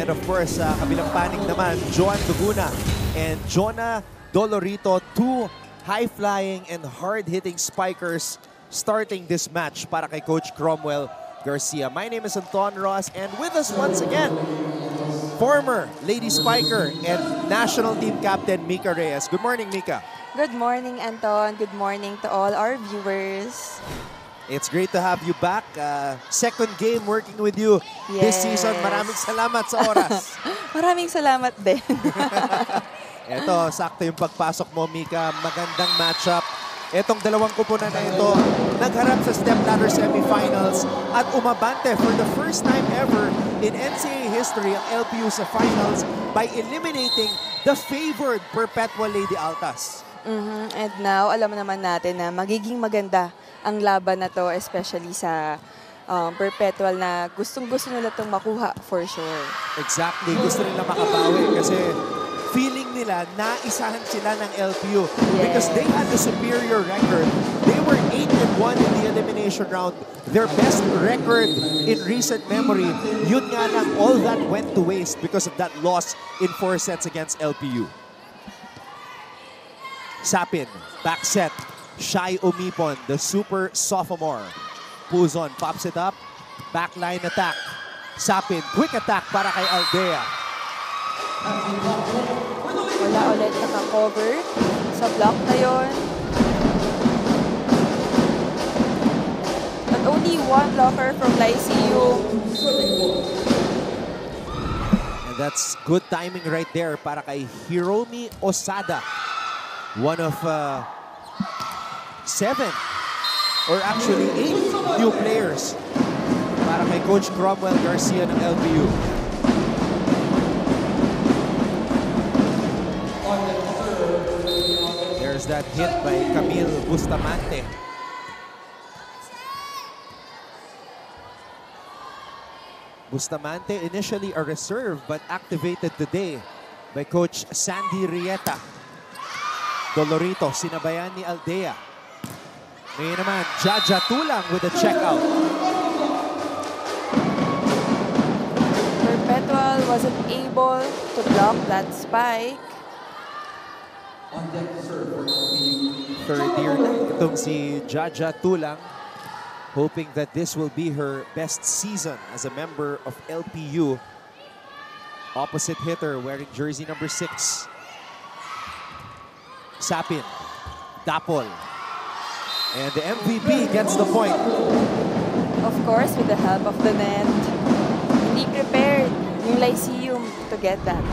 And of course, sa kabilang panig naman, Joan Duguna and Jonah Dolorito, two high-flying and hard-hitting spikers starting this match para kay Coach Cromwell Garcia. My name is Anton Ross, and with us once again, former Lady Spiker and national team captain Mika Reyes. Good morning, Mika. Good morning, Anton. Good morning to all our viewers. It's great to have you back. Second game working with you this season. Maraming salamat sa oras. Maraming salamat din. Ito, sakto yung pagpasok mo, Mika. Magandang matchup. Itong dalawang kupunan na ito, nagharap sa stepladder semifinals at umabante for the first time ever in NCAA history ang LPU sa finals by eliminating the favored Perpetual Lady Altas. And now, alam naman natin na magiging maganda ang laban na to, especially sa Perpetual na gustong-gusto nila itong makuha for sure. Exactly. Gusto nila makabawi kasi feeling nila naisahan sila ng LPU because they had the superior record. They were 8-1 in the elimination round. Their best record in recent memory. Yun nga lang, all that went to waste because of that loss in 4 sets against LPU. Sapin, back set. Shai Umipon, the super sophomore. Puzon pops it up. Backline attack. Sapin, quick attack para kay Aldea. Wala ulit naka-cover sa block na yon. But only one blocker from Lyceum. And that's good timing right there para kay Hiromi Osada. One of 7 or actually 8 new players para kay Coach Cromwell Garcia ng LPU. There's that hit by Camille Bustamante. Bustamante initially a reserve but activated today by Coach Sandy Rieta. Dolorito sinabayan ni Aldea. Ngayon naman, Jaja Tulang with a checkout. Perpetual wasn't able to block that spike. Third year na itong si Jaja Tulang, hoping that this will be her best season as a member of LPU. Opposite hitter wearing jersey number 6. Sapin, Dapol. And the MVP gets the point. Of course, with the help of the net. Hindi prepared yung Lyceum to get that.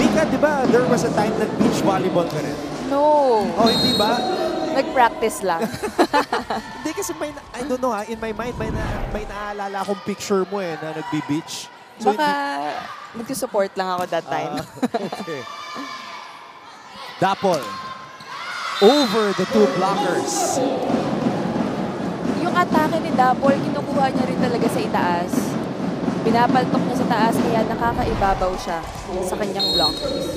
Mika, di ba there was a time that beach volleyball ka rin? No. Oh, hindi ba? Nag-practice lang. Hindi kasi may, I don't know ha, in my mind may naalala akong picture mo na nagbi-beach. So baka nag-support lang ako that time. Okay. Dapol. Over the two blockers. Yung atake ni Dapol, kinukuha niya rin talaga sa itaas. Pinapaltok niya sa taas, kaya nakakaibabaw siya sa kanyang blockers.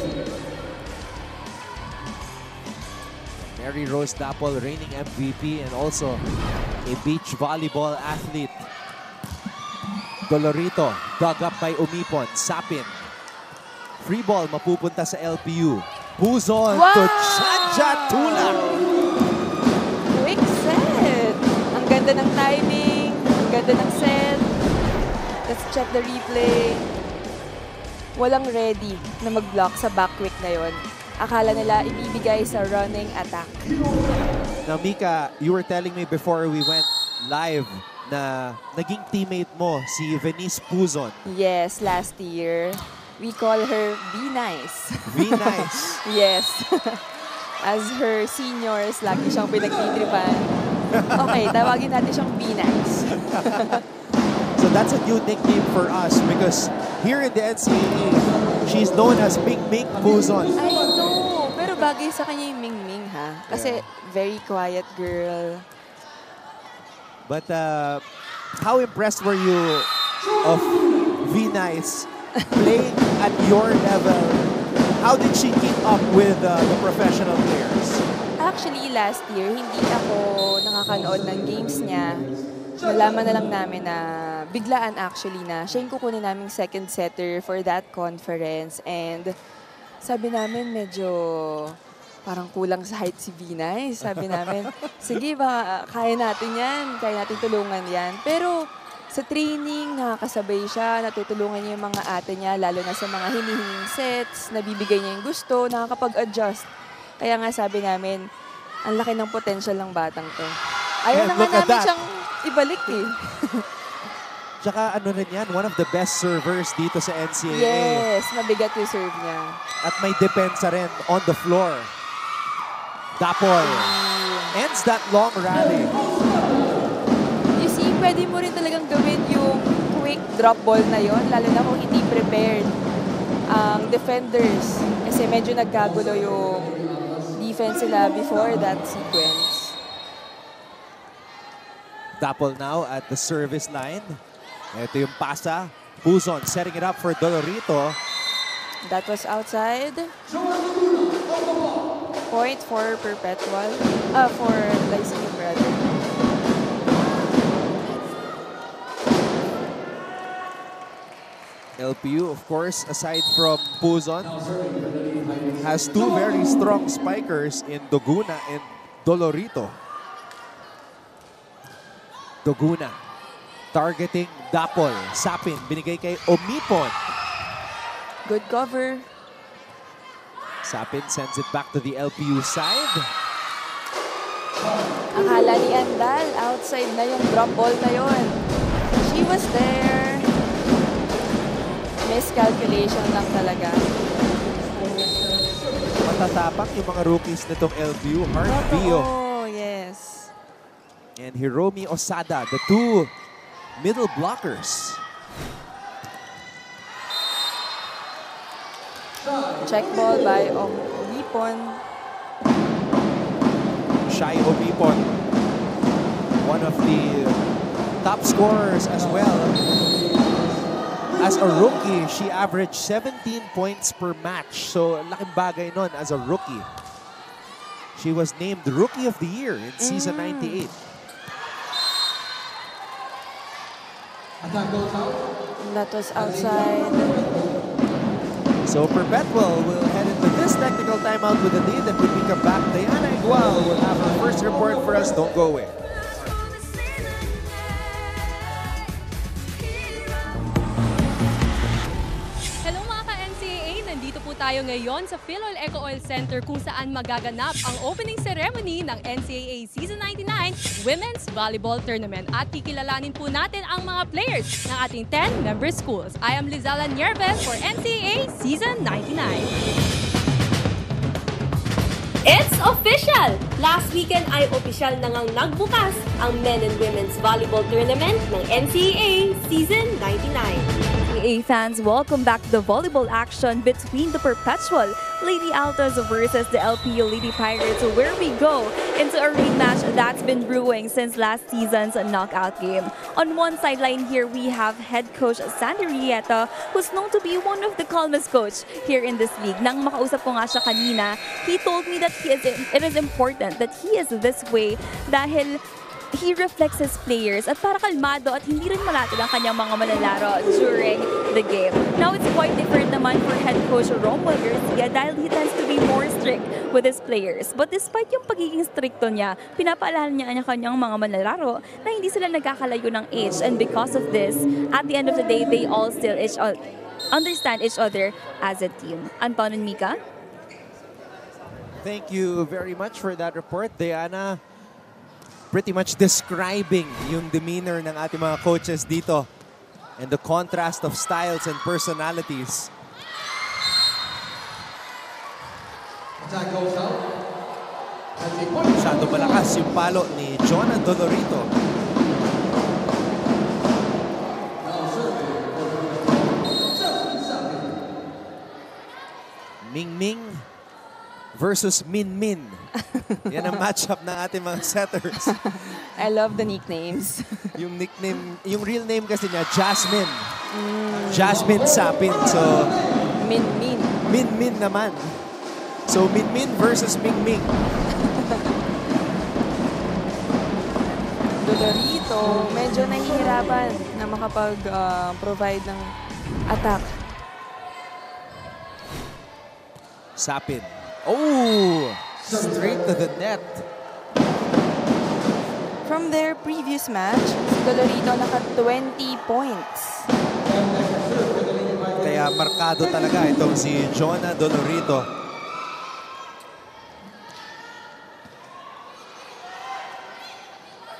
Mary Rose Dapol, reigning MVP and also a beach volleyball athlete. Dolorito, dug up by Umipon. Sapin. Free ball mapupunta sa LPU. Puzon to Jaja Tulang. Quick set. Ang ganda ng timing. Ang ganda ng set. Let's check the replay. Walang ready na mag-block sa back quick na yon. Akala nila ibibigay sa running attack. Now, Mika, you were telling me before we went live na naging teammate mo si Venice Puzon. Yes, last year. We call her Be Nice. Be Nice. Yes. As her seniors, lagi siyang pinagtitripan. Okay, tawagin natin siyang Be Nice. So that's a new nickname for us because here in the NCAA, she's known as Ming Ming Puzon. I know. Pero bagay sa kanya yung Ming Ming, ha? Kasi very quiet girl. But how impressed were you of Be Nice playing at your level? How did she keep up with the professional players? Actually, last year, hindi ako nakakanood ng games niya. nalaman na lang namin na biglaan actually na siya yung kukunin naming second setter for that conference. And sabi namin medyo parang kulang sa height si Vinay. Sabi namin, sige ba, kaya natin yan. Kaya natin tulungan yan. Pero sa training, nakakasabay siya, natutulungan niya yung mga ate niya, lalo na sa mga hinihinging sets, nabibigay niya yung gusto, nakakapag-adjust. Kaya nga sabi namin, ang laki ng potential ng batang to. Ayaw na nga namin siyang ibalik eh. Tsaka ano rin yan, one of the best servers dito sa NCAA. Yes, mabigat yung serve niya. At may depensa rin on the floor. Dapoy ends that long rally. You see, pwede mo rin talagang gawin yung quick drop ball na yon, lalo na kung hindi prepared ang defenders. Kasi medyo nagkagulo yung defense nila before that sequence. Dapol now at the service line. Ito yung pasa. Buzon setting it up for Dolorito. That was outside. Point for Perpetual. For Lyceum rather. LPU, of course, aside from Buzon, has two very strong spikers in Doguna and Dolorito. Doguna targeting Dapol. Sapin, binigay kay Omipon. Good cover. Sapin sends it back to the LPU side. Akala ni Andal, outside na yung drop ball na yon. She was there. Miscalculation lang talaga. Matatapak yung mga rookies nitong LPU. Hard Bio Oh, yes. and Hiromi Osada, the two middle blockers. Check ball by Omipon. Shai Omipon, one of the top scorers as well. As a rookie, she averaged 17 points per match. So, laking bagay nun as a rookie. She was named Rookie of the Year in Season 98. That was outside. So, Perpetual will head into this technical timeout with a lead. And when we come back, Diana Igual will have her first report for us. Don't go away. Tayo ngayon sa Philol Eco Oil Center kung saan magaganap ang opening ceremony ng NCAA Season 99 Women's Volleyball Tournament. At kikilalanin po natin ang mga players ng ating 10 member schools. I am Lizala Nieves for NCAA Season 99. It's official! Last weekend ay opisyal na ngang nagbukas ang Men and Women's Volleyball Tournament ng NCAA Season 99. NCAA fans, welcome back to the volleyball action between the Perpetual Lady Altos versus the LPU Lady Pirates, where we go into a rematch that's been brewing since last season's knockout game. On one sideline here, we have head coach Sandy Rieta, who's known to be one of the calmest coach here in this league. Nang makausap ko nga siya kanina, he told me that it is important that he is this way dahil he reflects his players at para kalmado at hindi rin malatid ang kanyang mga manlalaro during the game. Now, it's quite different naman for head coach Romuald Garcia dahil he tends to be more strict with his players. But despite yung pagiging stricto niya, pinapaalala niya ang kanyang mga manlalaro na hindi sila nagkakalayo ng age. And because of this, at the end of the day, they all still understand each other as a team. Anton and Mika? Thank you very much for that report, Diana. Pretty much describing yung demeanor ng ating mga coaches dito and the contrast of styles and personalities. Masyado malakas yung palo ni Jonah Dolorito. Ming-Ming versus Min-Min. Yan ang matchup ng ating mga setters. I love the nicknames. Yung nickname, yung real name kasi niya, Jasmine. Jasmine Sapin. So, Min-Min. Min-Min naman. So, Min-Min versus Ming-Ming. Dolorito, medyo nahihirapan na makapag-provide ng attack. Sapin. Oh! Straight to the net. From their previous match, si Dolorito naka 20 points. Kaya markado talaga itong si Jonah Dolorito.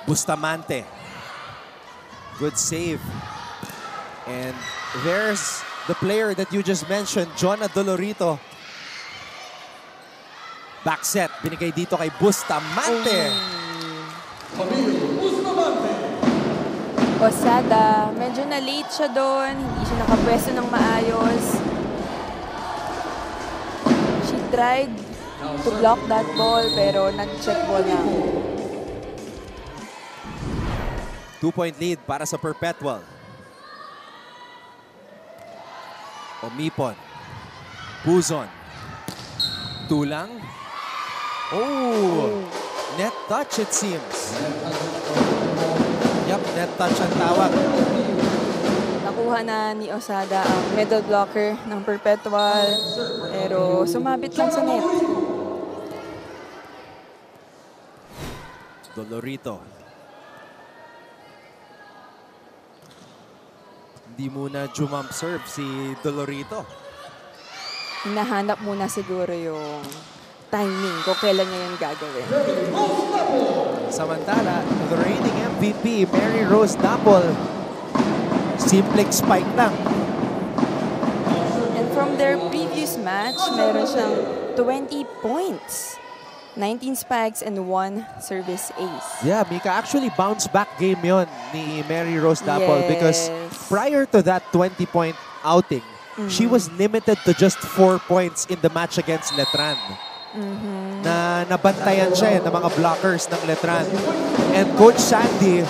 Bustamante. Good save. And there's the player that you just mentioned, Jonah Dolorito. Back set. Binigay dito kay Bustamante. Osada, medyo na-late siya doon. Hindi siya nakapwesto ng maayos. She tried to block that ball pero nag-check ball na. 2-point lead para sa Perpetual. Omipon. Puzon. Tulang. Oh! Net touch it seems. Yup, net touch ang tawag. Nakuha na ni Osada ang middle blocker ng Perpetual pero sumabit lang sa net. Dolorito. Hindi muna jump serve si Dolorito. Hinahanap muna siguro yung timing kung kailan niya yung gagawin. Samantala, the reigning MVP, Mary Rose Dapol. Simple spike lang. And from their previous match, meron siyang 20 points. 19 spikes and 1 service ace. Yeah, Mika, actually bounce back game yon ni Mary Rose Dapol because prior to that 20-point outing, she was limited to just 4 points in the match against Letran. Na nabantayan siya ng mga blockers ng Letran. And Coach Sandy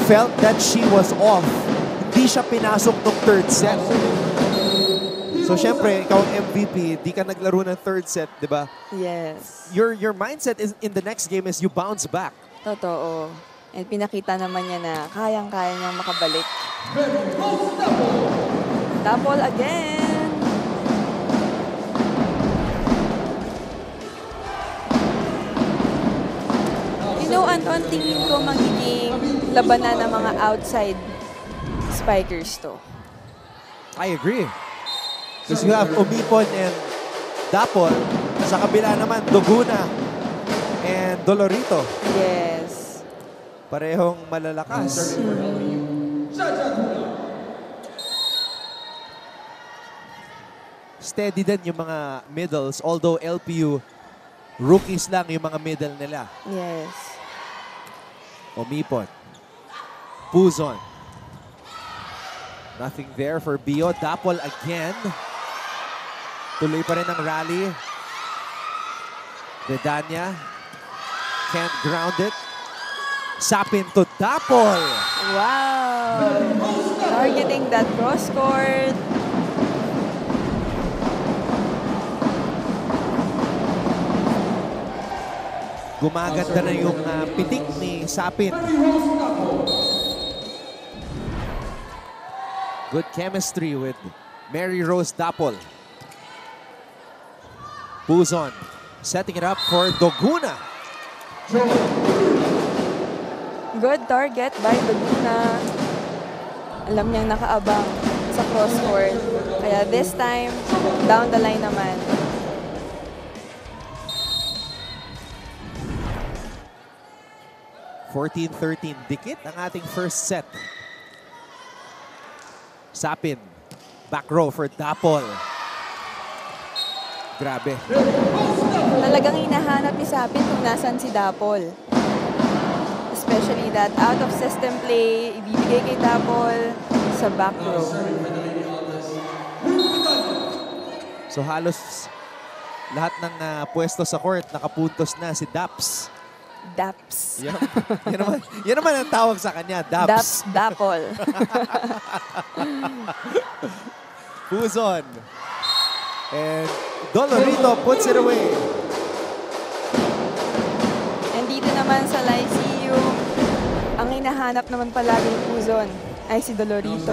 felt that she was off. Hindi siya pinasok ng third set. So, syempre, ikaw ang MVP, di ka naglaro ng third set, di ba? Yes. Your mindset is in the next game is you bounce back. Totoo. And pinakita naman niya na kayang-kaya niyang makabalik. Double again. You know, Anton, tingin ko magiging labanan ng mga outside spikers to. I agree. Because you have Omipon and Dapol. Sa kabila naman, Doguna and Dolorito. Yes. Parehong malalakas. Steady din yung mga middles. Although LPU, rookies lang yung mga middle nila. Yes. Omipon. Puzon. Nothing there for Bio. Dapol again. Tuloy pa rin ang rally. Redania. Can't ground it. Sapin to Dapol. Wow! Targeting that cross court. Gumaganda na yung pitik ni Sapin. Good chemistry with Mary Rose Dapol. Puzon setting it up for Doguna. Good target by Doguna. Alam niyang nakaabang sa cross court. Kaya this time, down the line naman. (14-13). Dikit ang ating first set. Sapin. Back row for Dapol. Grabe. Talagang hinahanap ni Sapin kung nasan si Dapol. Especially that out-of-system play, ibibigay kay Dapol sa back row. So halos lahat ng pwesto sa court, nakapuntos na si Daps. Daps. Yan naman ang tawag sa kanya, Daps. Daps Dapol. Puzon. And Dolorito puts it away. And dito naman sa Lyceum, Ang hinahanap naman palagi ni Puzon ay si Dolorito.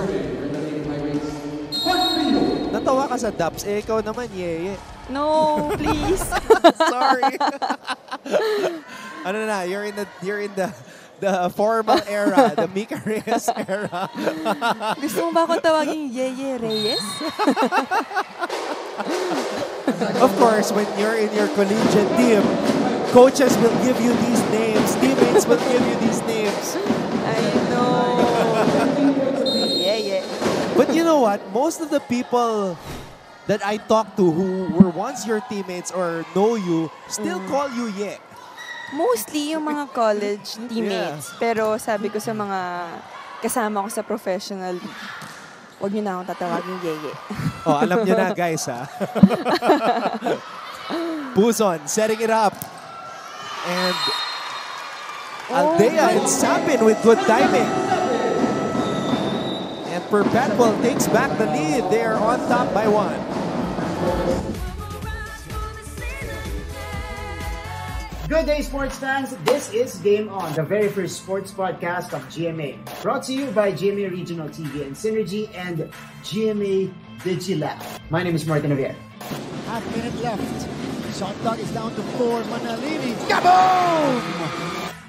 Natawa ka sa Dubs, ikaw naman, Yeye. No, please. Sorry. Ano na, you're in the formal era, the Mika Reyes era. Gusto mo ba akong tawagin Yeye Reyes? Of course, when you're in your collegiate team, coaches will give you these names, teammates will give you these names. I know. Yeye. But you know what? Most of the people that I talk to who were once your teammates or know you still call you Ye. Mostly yung mga college teammates. Yeah. Pero sabi ko sa mga kasama ko sa professional, huwag niyo na akong tatawagin Yeye. Oh, alam niyo na guys ha. Puzon setting it up. And Aldea and Sapin with good timing. And Perpetual takes back the lead. They are on top by 1. Good day, sports fans. This is Game On, the very first sports podcast of GMA. Brought to you by GMA Regional TV and Synergy and GMA Digilab. My name is Martin Javier. Half minute left. Shot clock is down to 4. Manalini. Kaboom!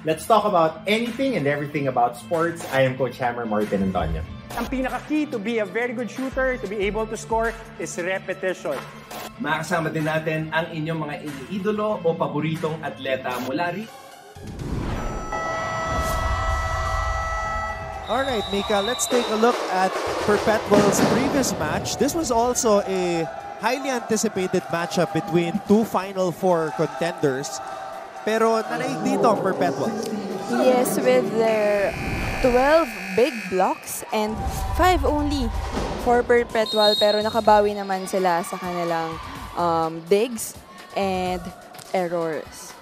Let's talk about anything and everything about sports. I am Coach Hammer Martin Antonio. Ang pinaka-key to be a very good shooter, to be able to score, is repetition. Makakasama din natin ang inyong mga iniidolo o paboritong atleta mula rin. Alright, Mika, let's take a look at Perpetual's previous match. This was also a highly anticipated matchup between two Final Four contenders. Pero nanaig dito ang Perpetual. Yes, with their 12 big blocks and 5 only for Perpetual. Pero nakabawi naman sila sa kanilang digs and errors.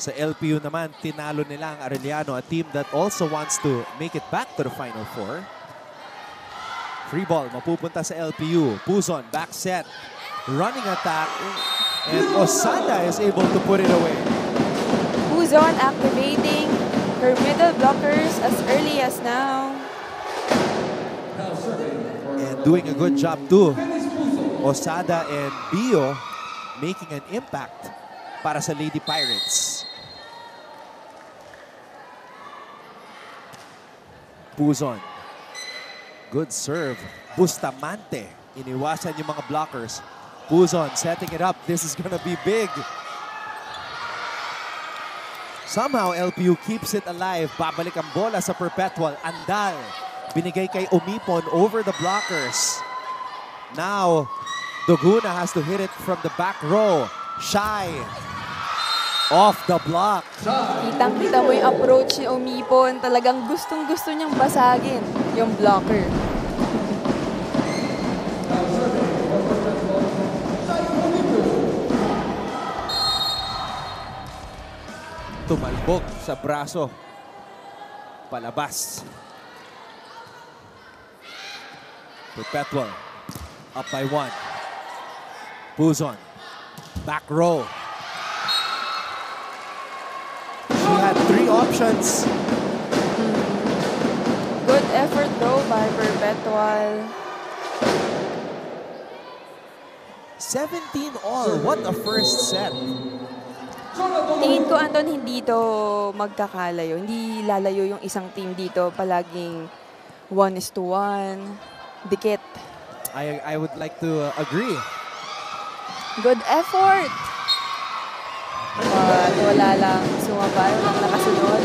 Sa LPU naman, tinalo nila ang Arellano, a team that also wants to make it back to the Final Four. Free ball, mapupunta sa LPU. Puzon, back set. Running attack. And Osada is able to put it away. Puzon activating her middle blockers as early as now. And doing a good job too. Osada and Bio making an impact para sa Lady Pirates. Puzon. Good serve. Bustamante. Iniwasan yung mga blockers. Puzon setting it up. This is gonna be big. Somehow, LPU keeps it alive. Babalik ang bola sa Perpetual. Andal. Binigay kay Umipon over the blockers. Now, Doguna has to hit it from the back row. Shy. Off the block. Kitang-kita mo yung approach ni Umipon. Talagang gustong-gusto niyang basagin yung blocker. Tumalbog sa braso. Palabas. Perpetual. Up by 1. Puzon. Back row. She had 3 options. Good effort though by Perpetual. 17 all. What a first set. Tingin ko, Anton, hindi to magkakalayo. Hindi lalayo yung isang team dito. Palaging 1:1. Dikit. I would like to agree. Good effort. But wala lang sumabay. Walang nakasunod.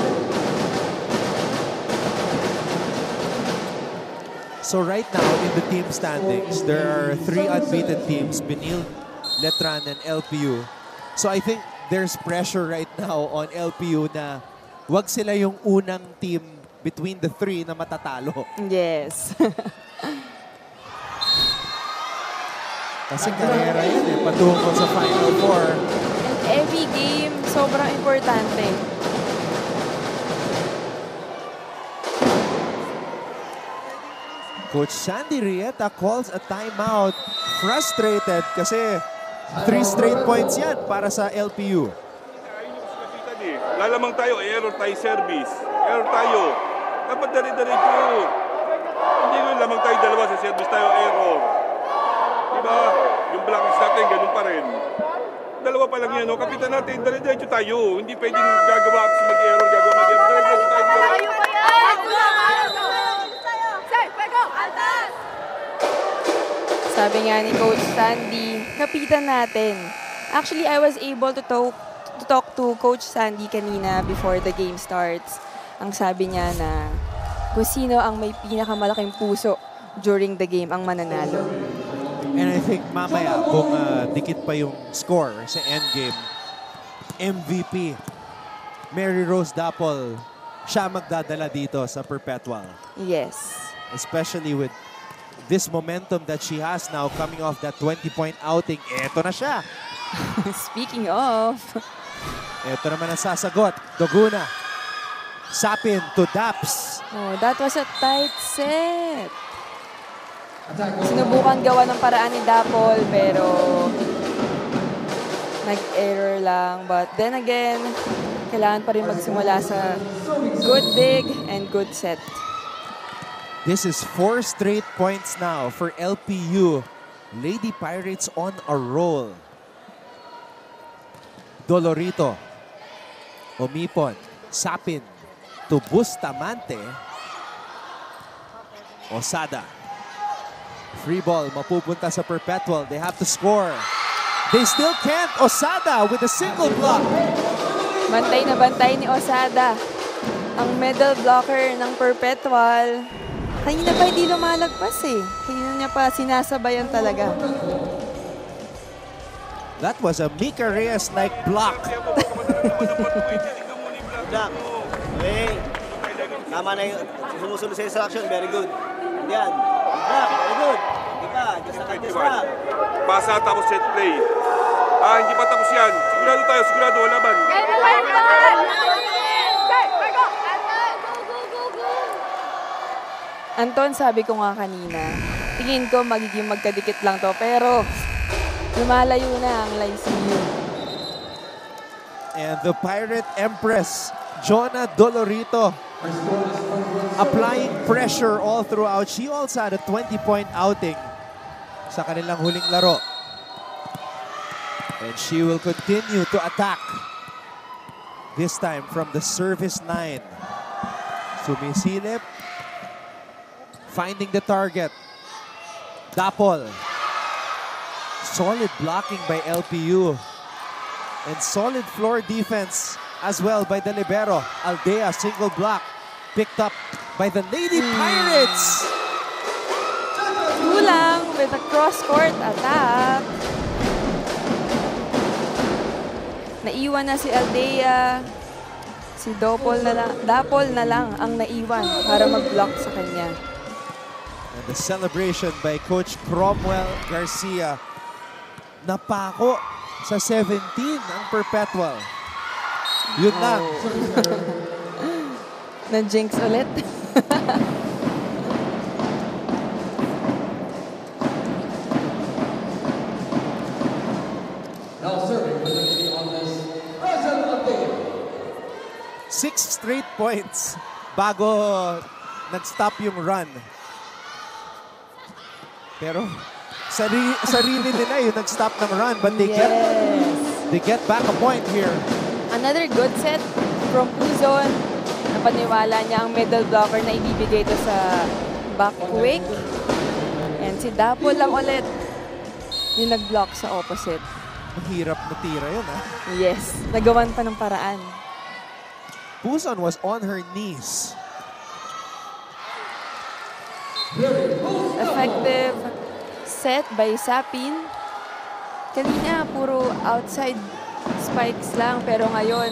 So right now in the team standings, there are 3 unbeaten teams, Benil, Letran, and LPU. So I think there's pressure right now on LPU na wag sila yung unang team between the 3 na matatalo. Yes. Kasi karera yun eh, patungo sa Final Four. And every game, sobrang importante. Coach Sandy Rieta calls a timeout. Frustrated kasi 3 straight points yan para sa LPU. Lalamang tayo, error tayo service. Error tayo. Dapat dari-diretso. Hindi ko lamang tayo dalawa sa service tayo error. Diba? Yung blocks natin, ganun pa rin. Dalawa pa lang yan, no? Kapitan natin, dari-diretso tayo. Hindi pwedeng gagawa at mag-error, Dari-diretso tayo. Sabi nga ni Coach Sandy, kapitan natin. Actually, I was able to talk to Coach Sandy kanina before the game starts. Ang sabi niya na kung sino ang may pinakamalaking puso during the game ang mananalo. And I think mamaya, kung dikit pa yung score sa endgame, MVP, Mary Rose Dapol, siya magdadala dito sa Perpetual. Yes. Especially with this momentum that she has now coming off that 20-point outing. Eto na siya. Speaking of. Eto naman ang sasagot. Doguna. Sapin to Daps. Oh, that was a tight set. Sinubukan gawa ng paraan ni Dapol pero nag-error lang. But then again, kailangan pa rin magsimula sa good dig and good set. This is 4 straight points now for LPU. Lady Pirates on a roll. Dolorito. Omipon. Sapin. To Bustamante. Osada. Free ball. Mapupunta sa Perpetual. They have to score. They still can't. Osada with a single block. Bantay na bantay ni Osada. Ang middle blocker ng Perpetual. Kanina pa hindi lumalagpas eh. Kanina niya pa sinasabayan talaga. That was a Mika Reyes-like block. Hey, tama na yung sumusunod sa instruction. Very good. Yan. Very good. Diba? Just na. Basa tapos set play. Hindi pa tapos yan. Sigurado tayo. Sigurado. Laban. Anton, sabi ko nga kanina, tingin ko magiging magkadikit lang to, pero lumalayo na ang Lyceum. And the Pirate Empress, Jonah Dolorito, applying pressure all throughout. She also had a 20-point outing sa kanilang huling laro. And she will continue to attack. This time from the service 9. Sumisilip. Finding the target. Dapol. Solid blocking by LPU. And solid floor defense as well by the libero. Aldea, single block. Picked up by the Lady Pirates. Kulang with a cross-court attack. Naiwan na si Aldea. Si Dapol na lang ang naiwan para mag-block sa kanya. And the celebration by Coach Cromwell Garcia. Napako sa 17 ang Perpetual. Yun lang. Na-jinx ulit. Now serving with the lady on this present update. 6 straight points bago nag-stop yung run. Pero sarili nila yung nag-stop ng run, but they get back a point here. Another good set from Puzon. Napaniwala niya ang middle blocker na ibibigay ito sa back quick. And si Dapol lang ulit yung nag-block sa opposite. Mahirap na tira yun, ha? Yes, nagawan pa ng paraan. Puzon was on her knees. Effective set by Sapin. Kanina, puro outside spikes lang. Pero ngayon,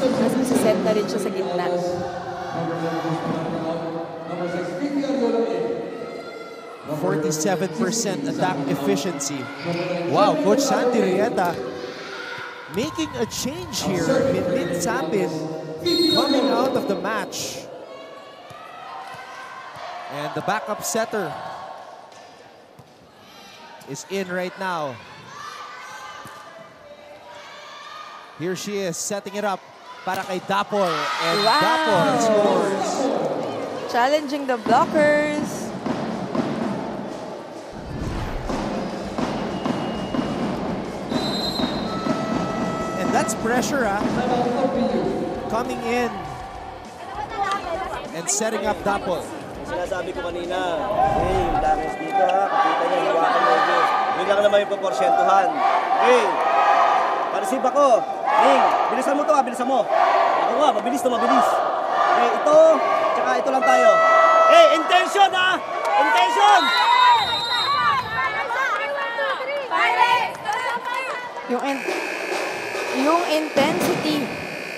nasa-set na rin siya sa gitna. 47% attack efficiency. Wow, Coach Sandy Rieta making a change here. Min Sapin coming out of the match. And the backup setter is in right now. Here she is, setting it up. para kay Dapol. And Wow. Dapol scores. Challenging the blockers. And that's pressure, coming in and setting up Dapol. Sinasabi ko kanina, hey, yung langis dito ha, kapita niya, hiwakan mo Diyos. Yun lang naman yung proporsyentuhan. Hey, pareceive ako. Ning, bilisan mo to ha, bilisan mo. Ako nga, mabilis to mabilis. Okay, ito, tsaka ito lang tayo. Hey, intention ha! Intention! Yung intensity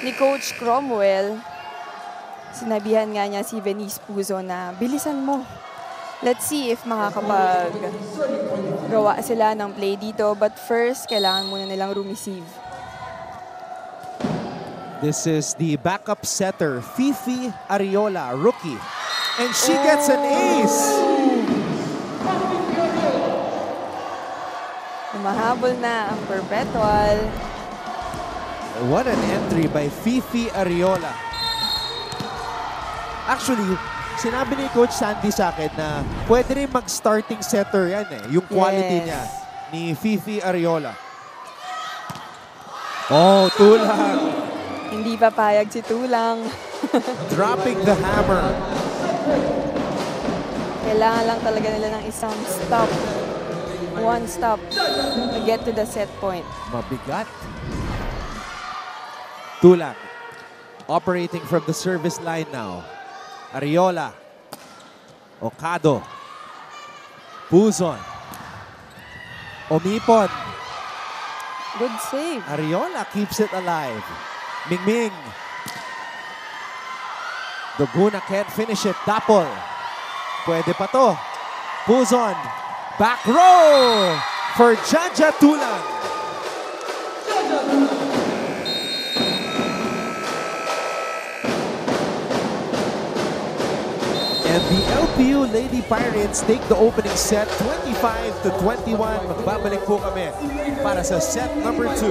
ni Coach Cromwell, sinabihan nga niya si Venice Puzo na bilisan mo. Let's see if makakapag-gawa sila ng play dito. But first, kailangan muna nilang rumeceive. This is the backup setter, Fifi Ariola, rookie. And she gets an ace. Mahabol na ang Perpetual. What an entry by Fifi Ariola. Actually, sinabi ni Coach Sandy sa akin na pwede rin mag-starting setter yan yung quality niya ni Fifi Ariola. Oh, Tulang. Hindi pa payag si Tulang. Dropping the hammer. Kailangan lang talaga nila ng isang stop. One stop to get to the set point. Mabigat. Tulang. Operating from the service line now. Ariola. Ocado. Puzon. Omipon. Good save. Ariola keeps it alive. Mingming. Doguna can't finish it. Dapol. Pwede pa to. Puzon. Back row for Jaja Tulang. And the LPU Lady Pirates take the opening set 25-21. Magbabalik po kami para sa set number 2.